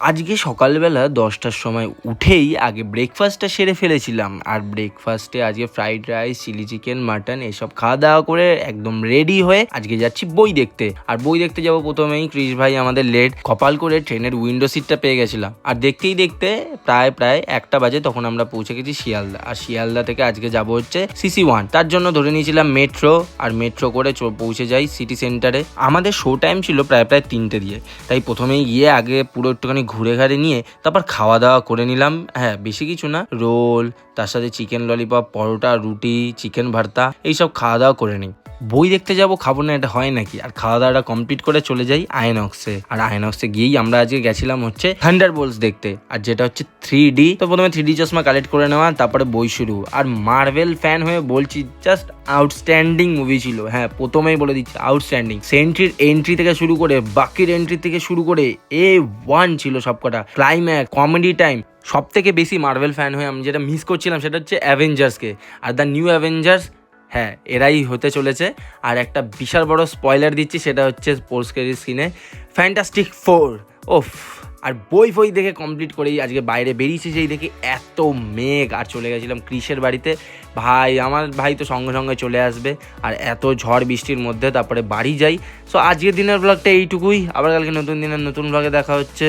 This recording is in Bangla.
আজকে সকালবেলা 10টার সময় উঠেই আগে ব্রেকফাস্টটা সেরে ফেলেছিলাম। আর ব্রেকফাস্টে আজকে fried rice, chilli chicken, mutton এসব খাওয়া দাওয়া করে একদম রেডি হয়ে আজকে যাচ্ছি বই দেখতে। আর বই দেখতে যাবো প্রথমেই ক্রিশ ভাই আমাদের লেট, কপাল করে ট্রেনের উইন্ডো সিটটা পেয়ে গেছিলাম। আর দেখতেই দেখতে প্রায় 1টা বাজে তখন আমরা পৌঁছে গেছি শিয়ালদা। আর শিয়ালদা থেকে আজকে যাবো হচ্ছে CC1, তার জন্য ধরে নিয়েছিলাম মেট্রো। আর মেট্রো করে পৌঁছে যাই সিটি সেন্টারে। আমাদের শো টাইম ছিল প্রায় 3টে দিয়ে, তাই প্রথমেই গিয়ে আগে পুরো একটুখানি ঘুরে ঘাড়ে নিয়ে তারপর খাওয়া দাওয়া করে নিলাম। হ্যাঁ, বেশি কিছু না, রোল, তার সাথে চিকেন ললিপপ, পরোটা, রুটি, চিকেন ভর্তা এইসব খাওয়া দাওয়া করে নিই। বই দেখতে যাবো, খাবো না এটা হয় নাকি? আর খাওয়া দাওয়াটা কমপ্লিট করে চলে যাই আয়নক্সে। আর আয়নক্সে গিয়েই আমরা আজকে গেছিলাম হচ্ছে থান্ডারবোল্টস দেখতে, আর যেটা হচ্ছে 3D। তো প্রথমে 3D চশমা কালেক্ট করে নেওয়া, তারপরে বই শুরু। আর মার্ভেল ফ্যান হয়ে বলছি, জাস্ট আউটস্ট্যান্ডিং মুভি ছিল। হ্যাঁ, প্রথমেই বলে দিচ্ছি আউটস্ট্যান্ডিং। সেন্ট্রির এন্ট্রি থেকে শুরু করে বাকির এন্ট্রি থেকে শুরু করে A1 ছিল সবকটা। ক্লাইম্যাক্স, কমেডি টাইম, সব থেকে বেশি মার্ভেল ফ্যান হয়ে আমি যেটা মিস করছিলাম সেটা হচ্ছে অ্যাভেঞ্জার্সকে। আর দ্য নিউ অ্যাভেঞ্জার্স, হ্যাঁ এরাই হতে চলেছে। আর একটা বিশাল বড় স্পয়লার দিচ্ছি, সেটা হচ্ছে পোস্ট ক্রেডিট সিনে ফ্যান্টাস্টিক 4। ওফ! আর বই দেখে কমপ্লিট করেই আজকে বাইরে বেরিয়েছি, যেই দেখে এত মেঘ। আর চলে গেছিলাম ক্রিশের বাড়িতে। আমার ভাই তো সঙ্গে সঙ্গে চলে আসবে, আর এত ঝড় বৃষ্টির মধ্যে তারপরে বাড়ি যাই। সো আজকের দিনের ব্লগটা এইটুকুই। আবার কালকে নতুন দিনের নতুন ব্লগে দেখা হচ্ছে।